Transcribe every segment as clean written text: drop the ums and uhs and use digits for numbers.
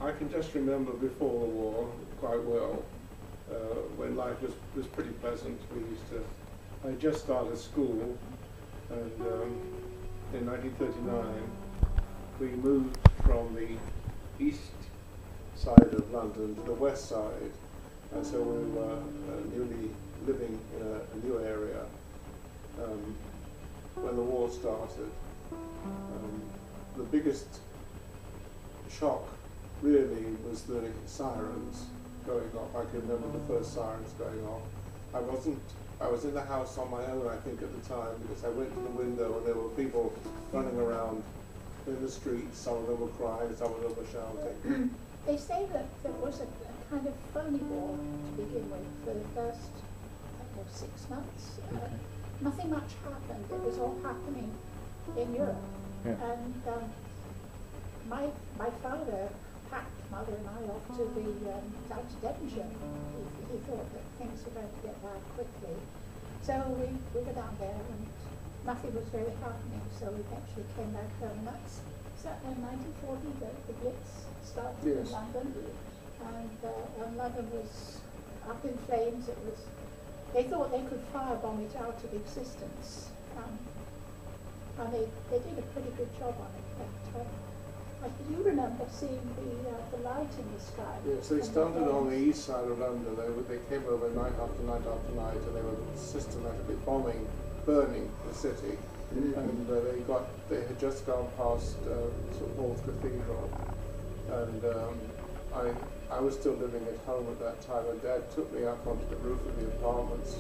I can just remember before the war quite well, when life was pretty pleasant. I just started school, and in 1939 we moved from the east side of London to the west side, and so we were newly living in a new area when the war started. The biggest shock really was the sirens going off. I can remember the first sirens going off. I was in the house on my own, I think, at the time, because I went to the window and there were people running around in the streets. Some of them were crying, some of them were shouting. They say that there was a kind of phony war to begin with for the first 6 months. Nothing much happened. It was all happening in Europe. Yeah. And my father packed Mother and I off to down to Devonshire. He thought that things were going to get bad quickly. So we were down there and nothing was really happening. So we eventually came back home. And that's in 1940 that the Blitz started in London. And London was up in flames. They thought they could firebomb it out of existence. And they did a pretty good job on it. But I do remember seeing the light in the sky. Yes, they started on the east side of London. They came over night after night after night, and they were systematically burning the city. And they had just gone past St Paul's Cathedral, and I was still living at home at that time. And Dad took me up onto the roof of the apartments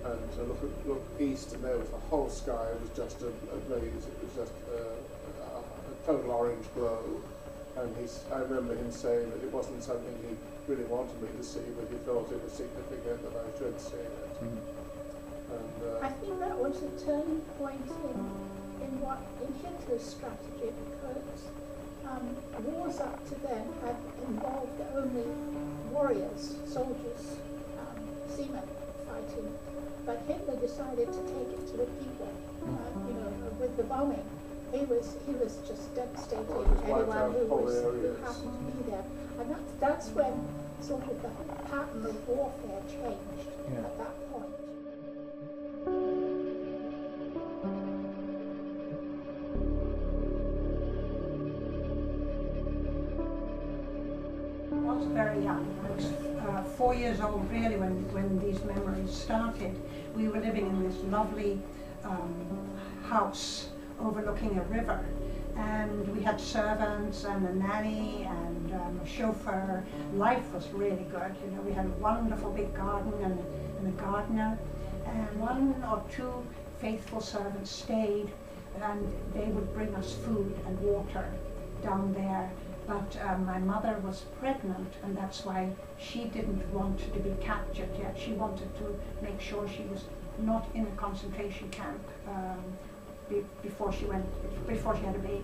and to look east, and there was the whole sky. It was just a blaze. It was just a total orange glow. And I remember him saying that it wasn't something he really wanted me to see, but he thought it was significant that I should see it. And, I think that was a turning point in Hitler's strategy, because wars up to then had involved only warriors, soldiers, seamen fighting. But Hitler decided to take it to the people. With the bombing, he was just devastating anyone who happened to be there. And that's when sort of the pattern of warfare changed at that point. I was very young. I was 4 years old really when these memories started. We were living in this lovely house overlooking a river, and we had servants and a nanny and a chauffeur. Life was really good. We had a wonderful big garden and a gardener, and 1 or 2 faithful servants stayed, and they would bring us food and water down there. But my mother was pregnant, and that's why she didn't want to be captured yet. She wanted to make sure she was not in a concentration camp before she had a baby.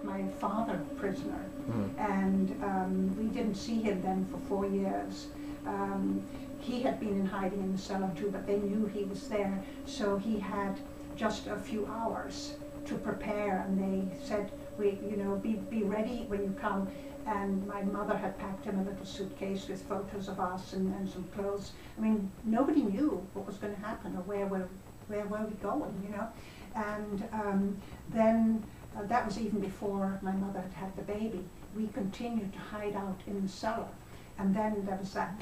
My father prisoner, and we didn't see him then for 4 years. He had been in hiding in the cellar too, but they knew he was there, so he had just a few hours to prepare, and they said, be ready when you come. And my mother had packed him a little suitcase with photos of us and some clothes. I mean, nobody knew what was going to happen or where were we going, And then that was even before my mother had the baby. We continued to hide out in the cellar. And then there was that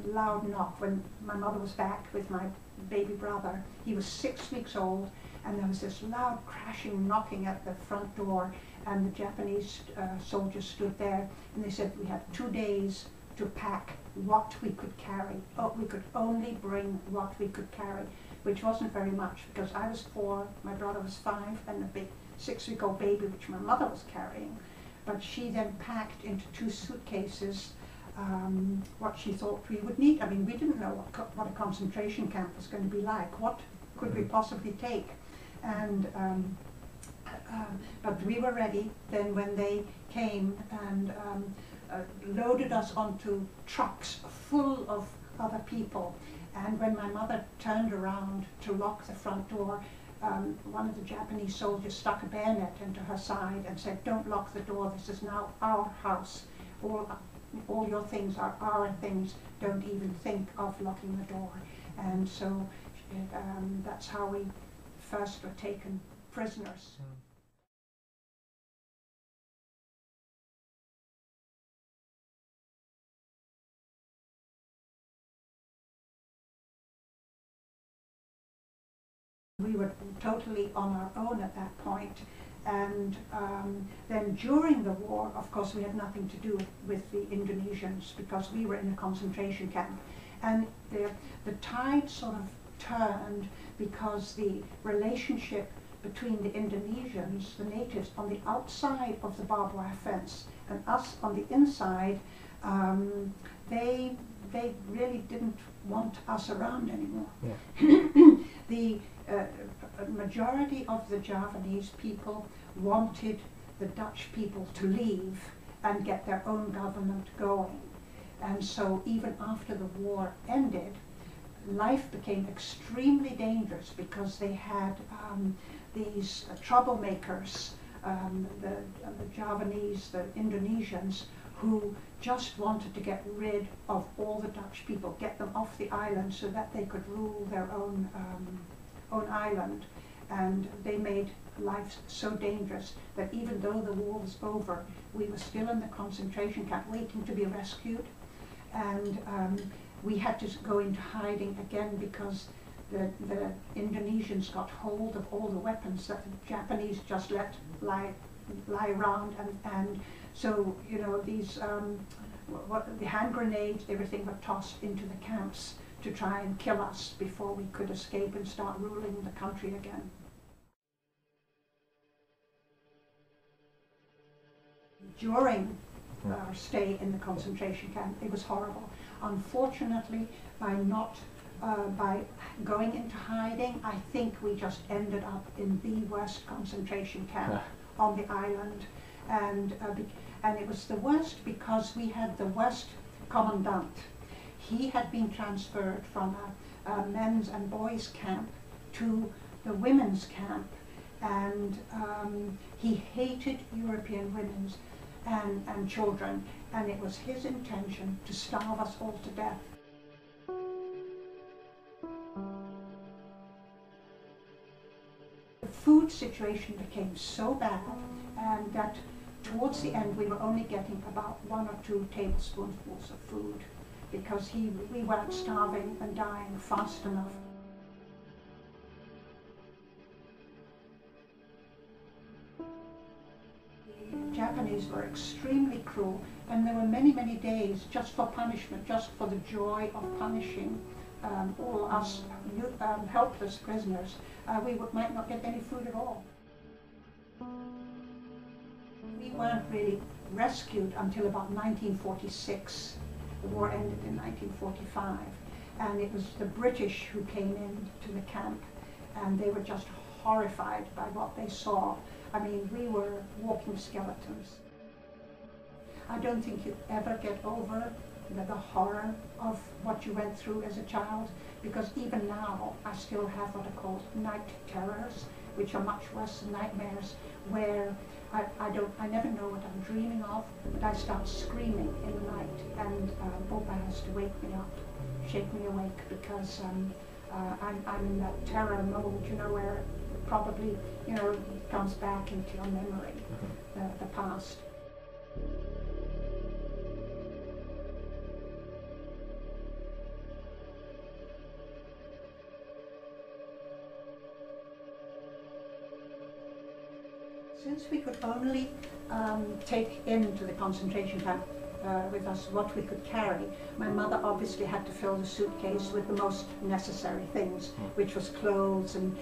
loud knock when my mother was back with my baby brother. He was 6 weeks old, and there was this loud crashing knocking at the front door, and the Japanese soldiers stood there, and they said we had 2 days to pack what we could carry. Oh, we could only bring what we could carry, which wasn't very much, because I was 4, my brother was 5, and a big 6-week-old baby, which my mother was carrying. But she then packed into 2 suitcases what she thought we would need. I mean, we didn't know what a concentration camp was going to be like. What could we possibly take? And but we were ready then when they came and loaded us onto trucks full of other people. And when my mother turned around to lock the front door, one of the Japanese soldiers stuck a bayonet into her side and said, "Don't lock the door, this is now our house. All your things are our things, don't even think of locking the door." And so that's how we first were taken prisoners. We were totally on our own at that point, and then during the war, of course, we had nothing to do with the Indonesians because we were in a concentration camp, and the tide sort of turned because the relationship between the Indonesians, the natives, on the outside of the barbed wire fence and us on the inside, they really didn't want us around anymore. Yeah. The majority of the Javanese people wanted the Dutch people to leave and get their own government going. And so even after the war ended, life became extremely dangerous because they had these troublemakers, the Javanese, the Indonesians, who just wanted to get rid of all the Dutch people, get them off the island so that they could rule their own island. And they made life so dangerous that even though the war was over, we were still in the concentration camp waiting to be rescued. And we had to go into hiding again because the Indonesians got hold of all the weapons that the Japanese just let lie around, and so, you know, these the hand grenades, everything were tossed into the camps to try and kill us before we could escape and start ruling the country again. During our stay in the concentration camp, it was horrible. Unfortunately, by going into hiding, I think we just ended up in the worst concentration camp on the island, and it was the worst because we had the worst commandant. He had been transferred from a men's and boys camp to the women's camp, and he hated European women and children, and it was his intention to starve us all to death. The food situation became so bad, and that towards the end we were only getting about 1 or 2 tablespoonfuls of food because we weren't starving and dying fast enough. The Japanese were extremely cruel, and there were many, many days just for punishment, just for the joy of punishing all us helpless prisoners. We might not get any food at all. We weren't really rescued until about 1946. The war ended in 1945, and it was the British who came into the camp, and they were just horrified by what they saw. I mean, we were walking skeletons. I don't think you ever get over the horror of what you went through as a child, because even now I still have what are called night terrors, which are much worse than nightmares, where I never know what I'm dreaming of, but I start screaming in the night, and Boba has to wake me up, shake me awake, because I'm in that terror mode, you know, where probably, you know, it comes back into your memory, the past. Since we could only take into the concentration camp with us what we could carry, my mother obviously had to fill the suitcase with the most necessary things, which was clothes and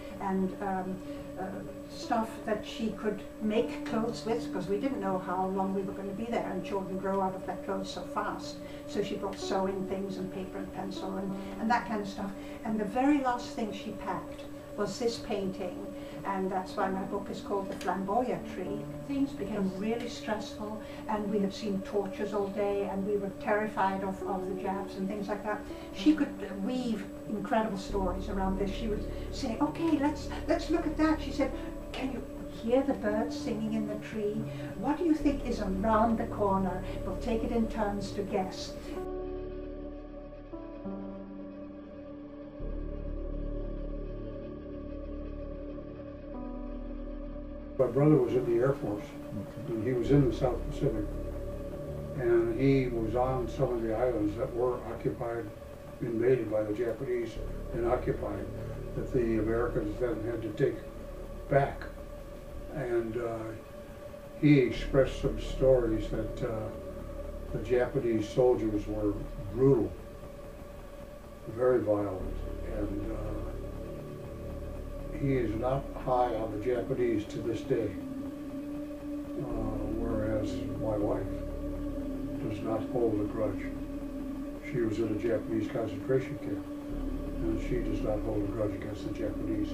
stuff that she could make clothes with, because we didn't know how long we were going to be there, and children grow out of their clothes so fast. So she brought sewing things and paper and pencil and that kind of stuff. And the very last thing she packed was this painting, and that's why my book is called The Flamboya Tree. Things became really stressful, and we had seen tortures all day, and we were terrified of the Japs and things like that. She could weave incredible stories around this. She would say, okay, let's look at that. She said, can you hear the birds singing in the tree? What do you think is around the corner? We'll take it in turns to guess. My brother was in the Air Force, and he was in the South Pacific, and he was on some of the islands that were occupied, invaded by the Japanese and occupied, that the Americans then had to take back. And he expressed some stories that the Japanese soldiers were brutal, very violent, and he is not high on the Japanese to this day, whereas my wife does not hold a grudge. She was in a Japanese concentration camp, and she does not hold a grudge against the Japanese.